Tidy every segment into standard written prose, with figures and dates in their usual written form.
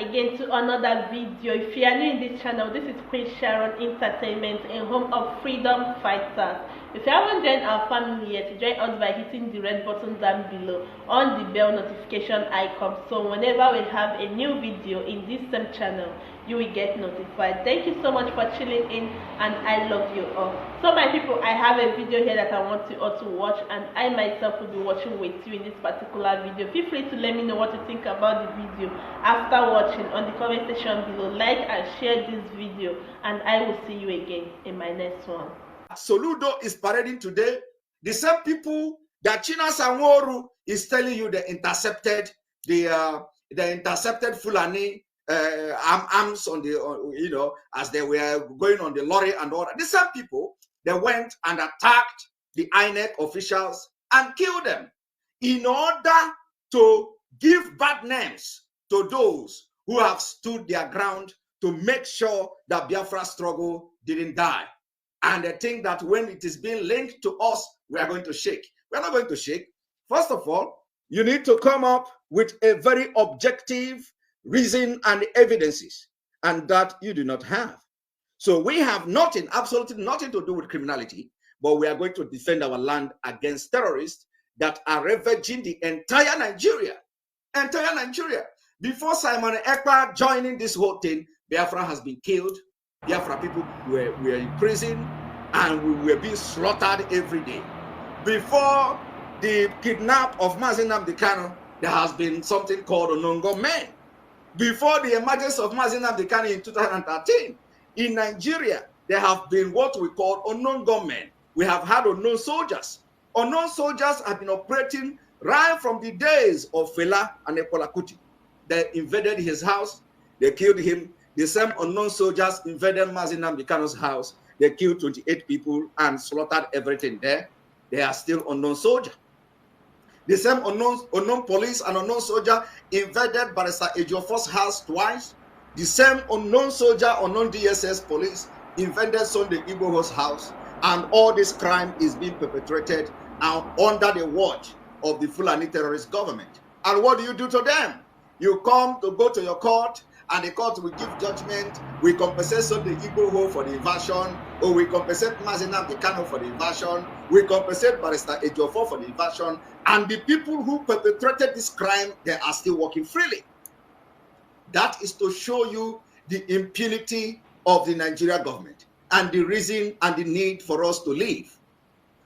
again to another video. If you are new in this channel, this is Queen Sharon Entertainment and home of freedom fighters. If you haven't joined our family yet, join us by hitting the red button down below on the bell notification icon, so whenever we have a new video in this same channel, you will get notified. Thank you so much for tuning in, and I love you all. So my people, I have a video here that I want you all to watch, and I myself will be watching with you in this particular video. Feel free to let me know what you think about the video after watching on the comment section below. Like and share this video, and I will see you again in my next one. Soludo is parading today. The same people that China Sanworu is telling you they intercepted the intercepted Fulani arms on the as they were going on the lorry and all that. The same people, they went and attacked the INEC officials and killed them in order to give bad names to those who have stood their ground to make sure that Biafra struggle didn't die. And they think that when it is being linked to us, we are going to shake. We're not going to shake. First of all, you need to come up with a very objective reason and evidences, and that you do not have. So we have nothing, absolutely nothing to do with criminality, but we are going to defend our land against terrorists that are ravaging the entire Nigeria. Entire Nigeria. Before Simon Ekpa joining this whole thing, Biafra has been killed. Biafra people were in prison, and we were being slaughtered every day. Before the kidnap of Mazi Nnamdi Kanu, there has been something called Onongo men. Before the emergence of Mazi Nnamdi Kanu in 2013, in Nigeria, there have been what we call Onongo men. We have had unknown soldiers. Unknown soldiers have been operating right from the days of Fela and Ekpa Kuti. They invaded his house, they killed him. The same unknown soldiers invaded Mazi Nnamdi Kanu's house. They killed 28 people and slaughtered everything there. They are still unknown soldiers. The same unknown police and unknown soldier invaded Barrister Ejiofor's house twice. The same unknown soldier, unknown DSS police invaded Sunday Igboho's house. And all this crime is being perpetrated under the watch of the Fulani terrorist government. And what do you do to them? You come to go to your court, and the court will give judgment. We compensate Sunday Igboho for the invasion, or we compensate Mazi Nnamdi Kanu for the invasion. We compensate Barrister Ejiofor for the invasion. And the people who perpetrated this crime, they are still working freely. That is to show you the impunity of the Nigeria government and the reason and the need for us to live.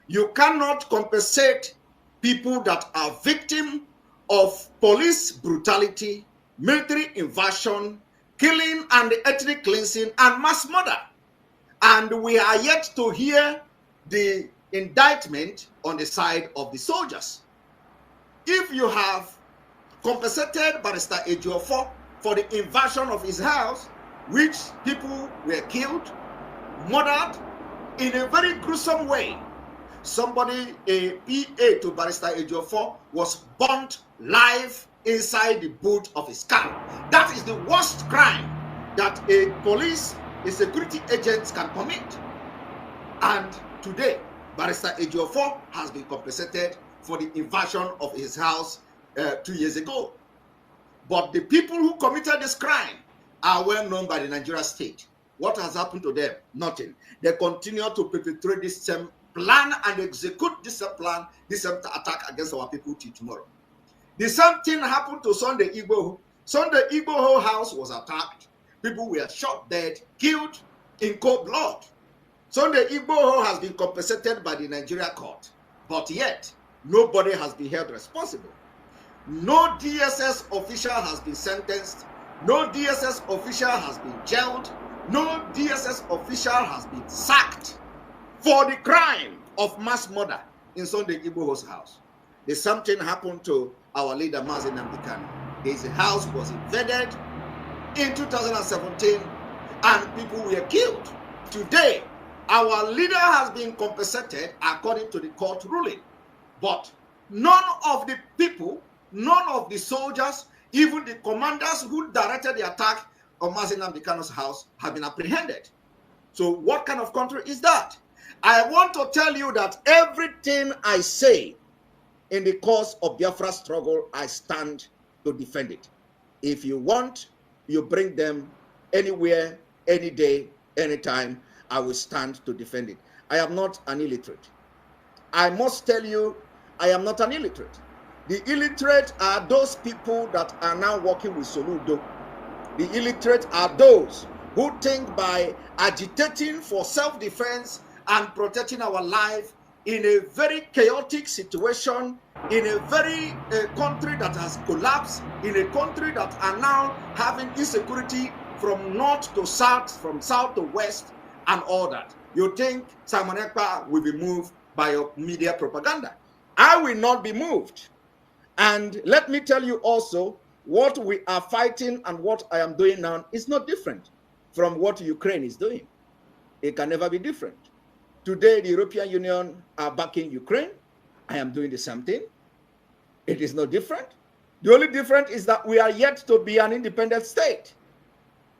You cannot compensate people that are victims of police brutality, military invasion, killing and ethnic cleansing, and mass murder. And we are yet to hear the indictment on the side of the soldiers. If you have compensated Barrister Ejiofor for the invasion of his house, which people were killed, murdered in a very gruesome way. Somebody, a PA to Barrister Ejiofor, was burnt live inside the boot of his car. That is the worst crime that a police, a security agent can commit. And today, Barrister Ejiofor has been compensated for the invasion of his house 2 years ago. But the people who committed this crime are well known by the Nigeria state. What has happened to them? Nothing. They continue to perpetrate this same plan and execute this same plan, this same attack against our people till tomorrow. The same thing happened to Sunday Igboho. Sunday Igboho house was attacked. People were shot dead, killed in cold blood. Sunday Igboho has been compensated by the Nigeria court, but yet nobody has been held responsible. No DSS official has been sentenced. No DSS official has been jailed. No DSS official has been sacked for the crime of mass murder in Sunday Igboho's house. The same thing happened to our leader Mazi Nnamdi Kanu. His house was invaded in 2017 and people were killed. Today, our leader has been compensated according to the court ruling. But none of the people, none of the soldiers, even the commanders who directed the attack on Mazi Nnamdi Kanu's house have been apprehended. So what kind of country is that? I want to tell you that everything I say in the course of Biafra struggle, I stand to defend it. If you want you bring them anywhere, any day, anytime, I will stand to defend it. I am not an illiterate. I must tell you, I am not an illiterate. The illiterate are those people that are now working with Soludo. The illiterate are those who think by agitating for self-defense and protecting our life in a very chaotic situation, in a very country that has collapsed, in a country that are now having insecurity from north to south, from south to west, and all that. You think Simon Ekpa will be moved by your media propaganda? I will not be moved. And let me tell you also, what we are fighting and what I am doing now is not different from what Ukraine is doing. It can never be different. Today, the European Union are backing Ukraine. I am doing the same thing. It is no different. The only difference is that we are yet to be an independent state.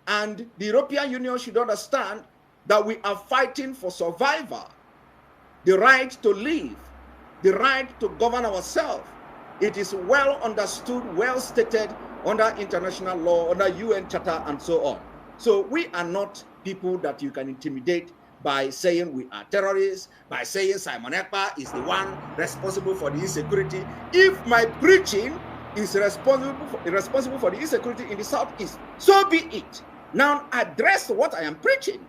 And the European Union should understand that we are fighting for survival, the right to live, the right to govern ourselves. It is well understood, well stated under international law, under UN Charter, and so on. So we are not people that you can intimidate by saying we are terrorists, by saying Simon Ekpa is the one responsible for the insecurity. If my preaching is responsible for the insecurity in the Southeast, so be it. Now address what I am preaching.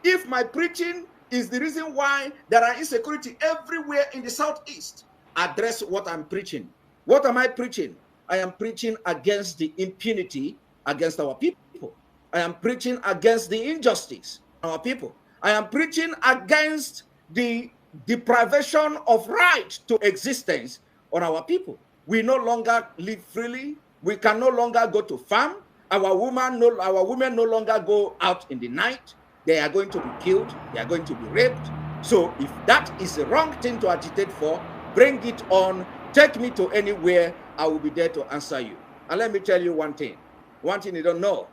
If my preaching is the reason why there are insecurity everywhere in the Southeast, address what I'm preaching. What am I preaching? I am preaching against the impunity against our people. I am preaching against the injustice of our people. I am preaching against the deprivation of right to existence on our people. We no longer live freely. We can no longer go to farm. Our women no longer go out in the night. They are going to be killed. They are going to be raped. So if that is the wrong thing to agitate for, bring it on. Take me to anywhere. I will be there to answer you. And let me tell you one thing. One thing you don't know.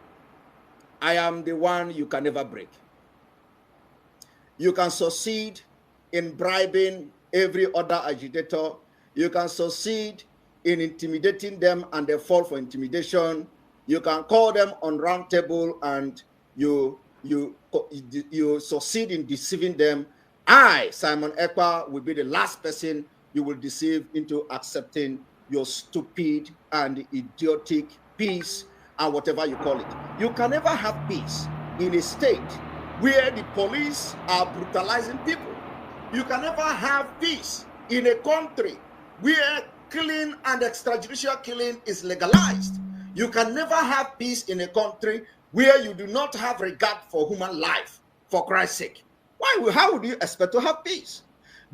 I am the one you can never break. You can succeed in bribing every other agitator. You can succeed in intimidating them and they fall for intimidation. You can call them on round table and you succeed in deceiving them. I, Simon Ekpa, will be the last person you will deceive into accepting your stupid and idiotic peace and whatever you call it. You can never have peace in a state where the police are brutalizing people. You can never have peace in a country where killing and extrajudicial killing is legalized. You can never have peace in a country where you do not have regard for human life, for Christ's sake. How would you expect to have peace?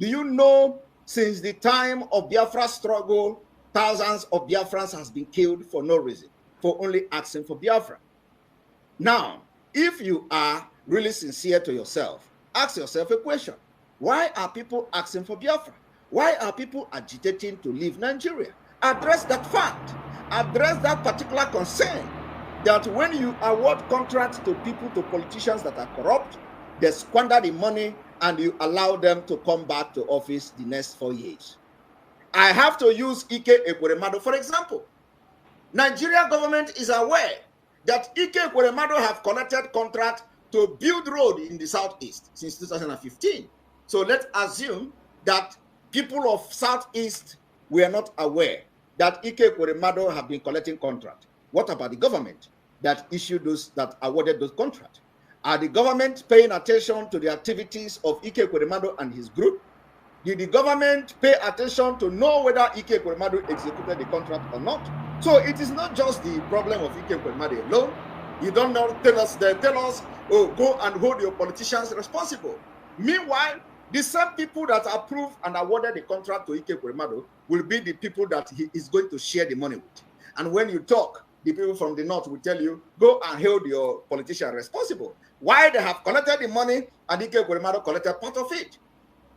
Do you know since the time of Biafra struggle, thousands of Biafrans has been killed for no reason, for only asking for Biafra? Now, if you are really sincere to yourself, ask yourself a question. Why are people asking for Biafra? Why are people agitating to leave Nigeria? Address that fact. Address that particular concern that when you award contracts to people, to politicians that are corrupt, they squander the money and you allow them to come back to office the next 4 years. I have to use Ike Ekweremadu for example. Nigeria government is aware that Ike Ekweremadu have collected contract to build road in the Southeast since 2015. So let's assume that people of Southeast were not aware that Ike Ekweremadu have been collecting contract. What about the government that issued those, that awarded those contracts? Are the government paying attention to the activities of Ike Ekweremadu and his group? Did the government pay attention to know whether Ike Ekweremadu executed the contract or not? So it is not just the problem of Ike Ekweremadu alone. You don't know, tell us, oh, go and hold your politicians responsible. Meanwhile, the same people that approved and awarded the contract to Ike Ekweremadu will be the people that he is going to share the money with. And when you talk, the people from the north will tell you, go and hold your politician responsible. Why they have collected the money and Ike Ekweremadu collected part of it.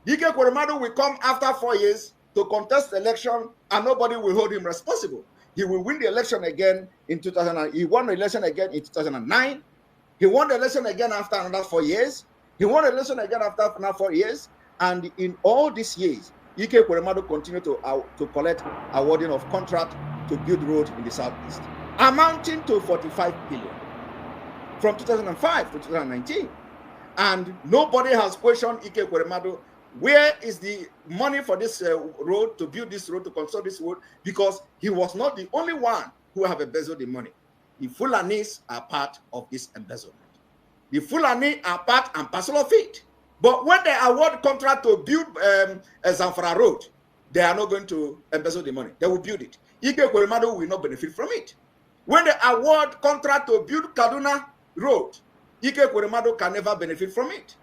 Ike Ekweremadu will come after 4 years to contest the election and nobody will hold him responsible. He will win the election again in 2000. He won the election again in 2009. He won the election again after another 4 years. He won the election again after another 4 years. And in all these years, Ike Ekweremadu continued to collect awarding of contract to build road in the Southeast. amounting to 45 billion from 2005 to 2019. And nobody has questioned Ike Ekweremadu, where is the money for this road, to build this road, to construct this road, because he was not the only one who have embezzled the money. The Fulanis are part of this embezzlement. The Fulani are part and parcel of it. But when they award contract to build a Zamfara road, they are not going to embezzle the money. They will build it. Ike Ekweremadu will not benefit from it. When they award contract to build Kaduna road, Ike Ekweremadu can never benefit from it.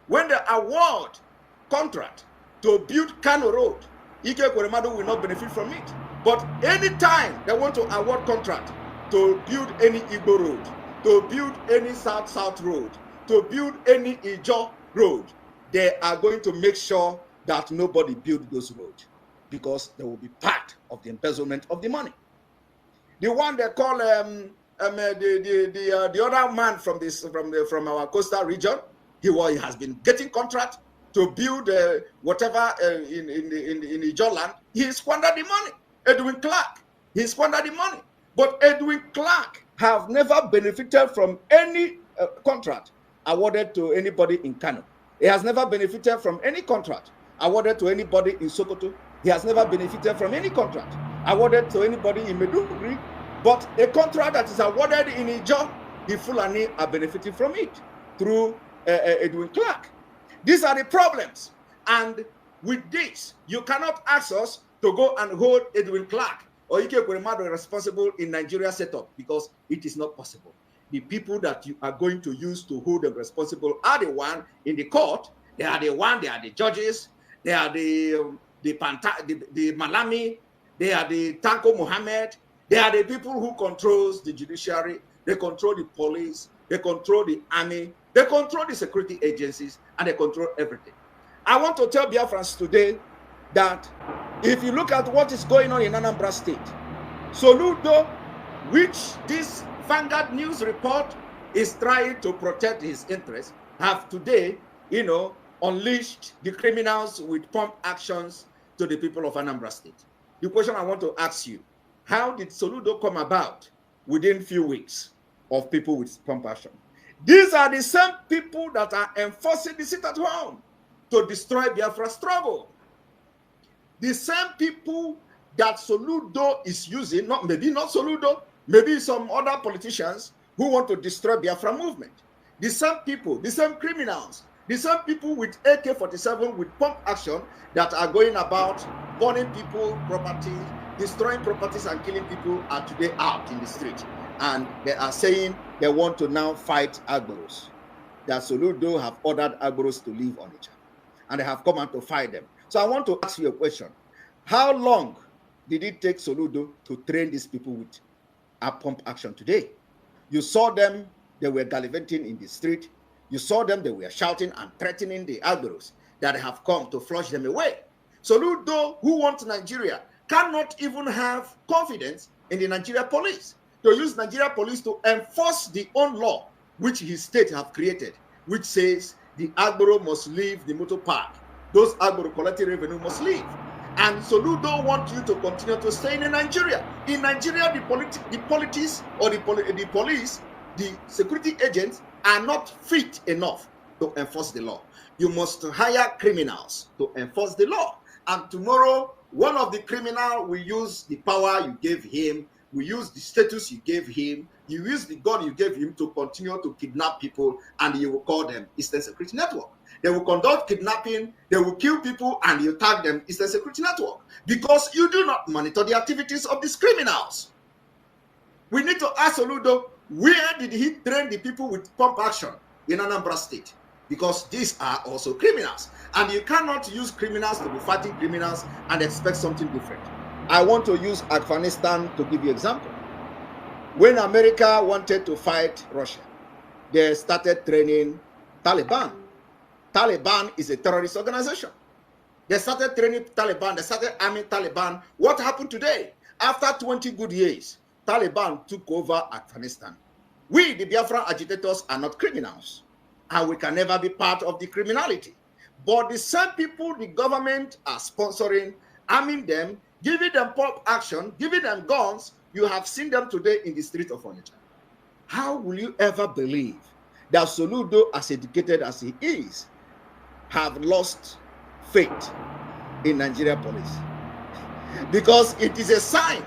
When they award contract to build Kano road, Ike Ekweremadu will not benefit from it. But anytime they want to award contract to build any Igbo road, to build any South-South road, to build any Ijo road, they are going to make sure that nobody build those roads, because they will be part of the embezzlement of the money. The one they call the other man from our coastal region, he has been getting contract to build whatever in Ijo land. He squandered the money. Edwin Clark, he squandered the money. But Edwin Clark have never benefited from any contract awarded to anybody in Kano. He has never benefited from any contract awarded to anybody in Sokoto. He has never benefited from any contract awarded to anybody in Maiduguri. But a contract that is awarded in Ijo, the Fulani are benefiting from it through Edwin Clark. These are the problems. And with this, you cannot ask us to go and hold Edwin Clark or Ike Ekweremadu responsible in Nigeria setup, because it is not possible. The people that you are going to use to hold them responsible are the one in the court. They are the judges. They are the Malami. They are the Tanko Mohammed. They are the people who controls the judiciary. They control the police. They control the army. They control the security agencies, and they control everything. I want to tell Biafrans today that if you look at what is going on in Anambra State, Soludo, which this Vanguard News report is trying to protect his interests, have today, unleashed the criminals with pump actions to the people of Anambra State. The question I want to ask you, how did Soludo come about within few weeks of people with pump action? These are the same people that are enforcing the sit at home to destroy Biafra struggle. The same people that Soludo is using, maybe not Soludo, maybe some other politicians who want to destroy Biafra movement. The same people, the same criminals, the same people with AK-47 with pump action that are going about burning people, property, destroying properties and killing people are today out in the street. And they are saying they want to now fight Agboros. That Soludo have ordered Agboros to leave Onitsha. And they have come out to fight them. So I want to ask you a question. How long did it take Soludo to train these people with a pump action today? You saw them, they were gallivanting in the street. You saw them, they were shouting and threatening the Agboros that have come to flush them away. Soludo, who wants Nigeria, cannot even have confidence in the Nigeria police, to use Nigeria police to enforce the own law, which his state have created, which says the Agboro must leave the motor park. Those Agboro collecting revenue must leave. And Soludo want you to continue to stay in Nigeria. In Nigeria, the police, the security agents are not fit enough to enforce the law. You must hire criminals to enforce the law. And tomorrow, one of the criminals will use the power you gave him, will use the status you gave him, you use the gun you gave him to continue to kidnap people, and you will call them Eastern Security Network. They will conduct kidnapping, they will kill people, and you tag them Eastern Security Network, because you do not monitor the activities of these criminals. We need to ask Soludo, where did he train the people with pump action in Anambra State? Because these are also criminals. And you cannot use criminals to be fighting criminals and expect something different. I want to use Afghanistan to give you an example. When America wanted to fight Russia, they started training Taliban. Taliban is a terrorist organization. They started training Taliban, they started arming Taliban. What happened today? After 20 good years, Taliban took over Afghanistan. We, the Biafra agitators, are not criminals, and we can never be part of the criminality. But the same people the government are sponsoring, arming them, giving them pop action, giving them guns, You have seen them today in the street of Onitsha. How will you ever believe that Soludo, as educated as he is, have lost faith in Nigeria police? Because it is a sign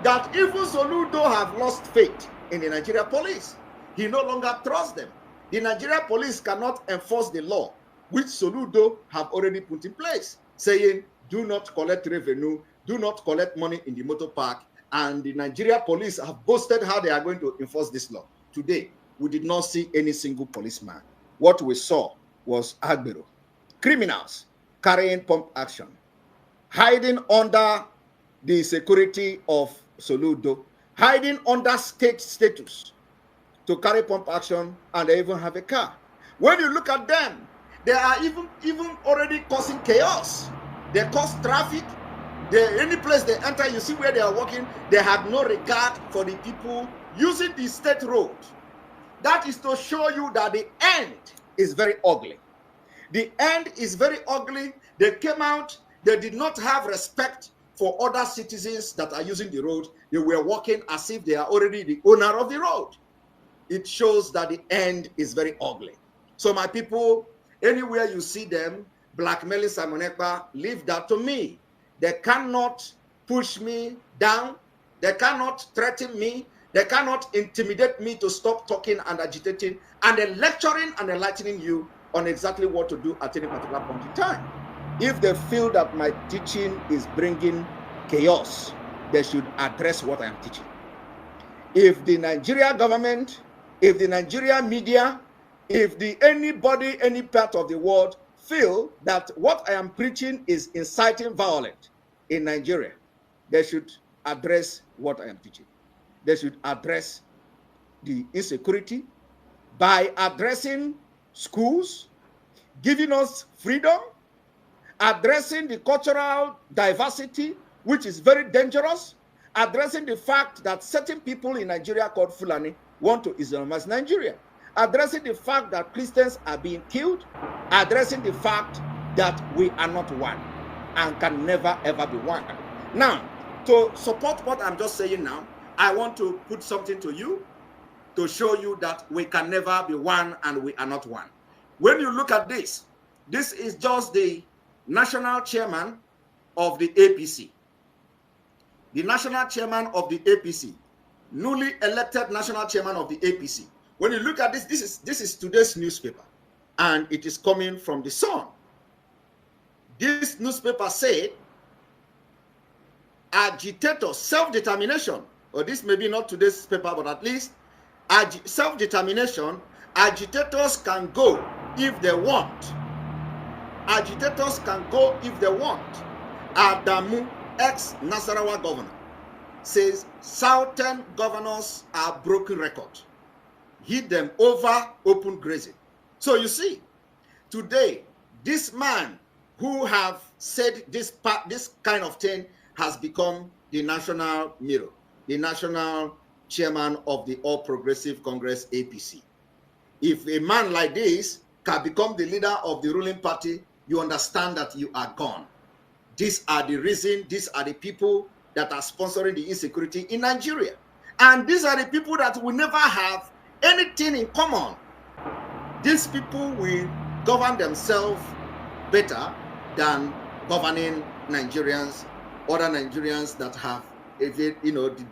that even Soludo have lost faith in the Nigeria police. He no longer trusts them. The Nigeria police cannot enforce the law which Soludo have already put in place, saying, do not collect revenue, do not collect money in the motor park. And the Nigeria police have boasted how they are going to enforce this law. Today, we did not see any single policeman. What we saw was Agbero, criminals carrying pump action, hiding under the security of Soludo, hiding under state status to carry pump action, and they even have a car. When you look at them, they are even already causing chaos. They cause traffic. Any place they enter, you see where they are walking, they have no regard for the people using the state road. That is to show you that the end is very ugly. The end is very ugly. They came out, they did not have respect for other citizens that are using the road. They were walking as if they are already the owner of the road. It shows that the end is very ugly. So my people, anywhere you see them blackmailing Simon Ekpa, leave that to me. They cannot push me down. They cannot threaten me. They cannot intimidate me to stop talking and agitating and then lecturing and enlightening you on exactly what to do at any particular point in time. If they feel that my teaching is bringing chaos, they should address what I am teaching. If the Nigeria government, if the Nigeria media, if anybody, any part of the world feel that what I am preaching is inciting violence in Nigeria, they should address what I am teaching. They should address the insecurity by addressing schools, giving us freedom, addressing the cultural diversity, which is very dangerous, addressing the fact that certain people in Nigeria called Fulani want to Islamize Nigeria, addressing the fact that Christians are being killed, addressing the fact that we are not one and can never ever be one. Now, to support what I'm just saying now, I want to put something to you to show you that we can never be one and we are not one. When you look at this, this is just the national chairman of the APC. The national chairman of the APC, newly elected national chairman of the APC. When you look at this, this is today's newspaper, and it is coming from the Sun. This newspaper said, agitators, self-determination, or this may be not today's paper, but at least self-determination, agitators can go if they want. Agitators can go if they want. Adamu, ex-Nasarawa governor, says southern governors are broken record. Hit them over open grazing. So you see, today, this man who have said this kind of thing has become the national mirror, the national chairman of the All Progressive Congress APC. If a man like this can become the leader of the ruling party, you understand that you are gone. These are the reason, these are the people that are sponsoring the insecurity in Nigeria. And these are the people that will never have anything in common. These people will govern themselves better than governing Nigerians, other Nigerians that have, the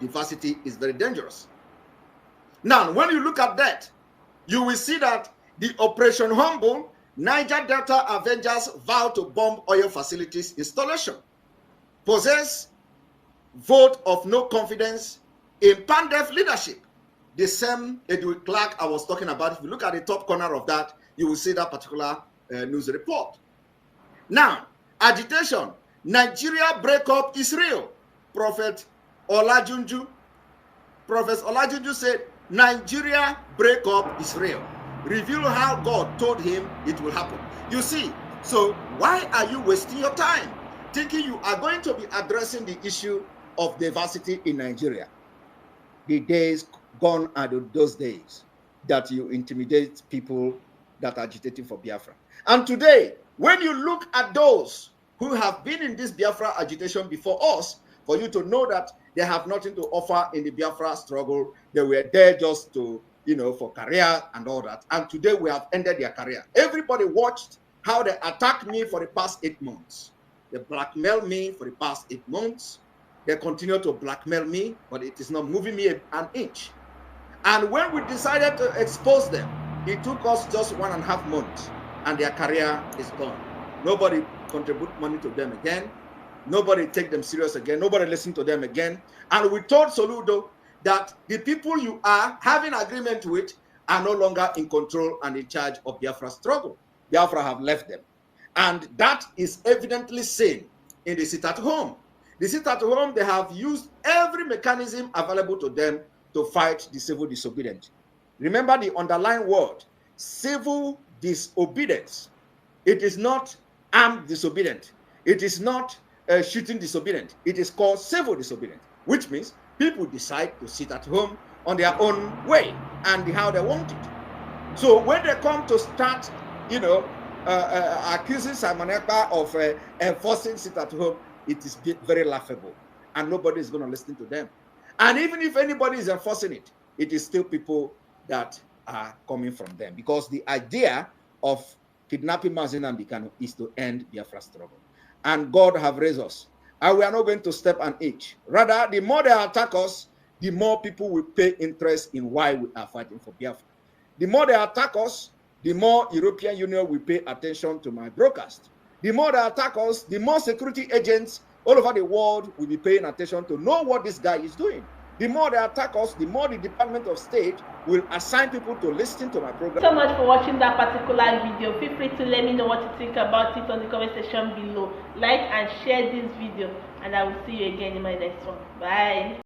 diversity is very dangerous. Now, when you look at that, you will see that the Operation Humble, Niger Delta Avengers vow to bomb oil facilities installation, possess vote of no confidence in Pandef leadership. The same Edwin Clark I was talking about, if you look at the top corner of that, you will see that particular news report. Now, agitation, Nigeria breakup is real. Prophet Olajunju said, Nigeria breakup is real. Reveal how God told him it will happen. You see, so why are you wasting your time thinking you are going to be addressing the issue of diversity in Nigeria? The days gone are those days that you intimidate people that are agitating for Biafra. And today, when you look at those who have been in this Biafra agitation before us, for you to know that They have nothing to offer in the Biafra struggle. They were there just to, for career and all that. And today we have ended their career. Everybody watched how they attacked me for the past 8 months. They blackmailed me for the past 8 months. They continue to blackmail me, but it is not moving me an inch. And when we decided to expose them, it took us just 1.5 months, and their career is gone. Nobody contribute money to them again. Nobody take them serious again. Nobody listen to them again. And we told Soludo that the people you are having agreement with are no longer in control and in charge of Biafra struggle. Biafra have left them. And that is evidently seen in the sit-at-home. The sit-at-home, they have used every mechanism available to them to fight the civil disobedience. Remember the underlying word, civil disobedience. It is not armed disobedience. It is not shooting disobedience. It is called civil disobedience, which means people decide to sit at home on their own way and how they want it. So when they come to start, accusing Simon Ekpa of enforcing sit at home, it is very laughable, and nobody is going to listen to them. And even if anybody is enforcing it, it is still people that are coming from them, because the idea of kidnapping Mazin and Bikano is to end Biafra struggle. And God have raised us. And we are not going to step an inch. Rather, the more they attack us, the more people will pay interest in why we are fighting for Biafra. The more they attack us, the more European Union will pay attention to my broadcast. The more they attack us, the more security agents all over the world will be paying attention to know what this guy is doing. The more they attack us, the more the Department of State will assign people to listen to my program. So much for watching that particular video. Feel free to let me know what you think about it on the comment section below. Like and share this video, and I will see you again in my next one. Bye.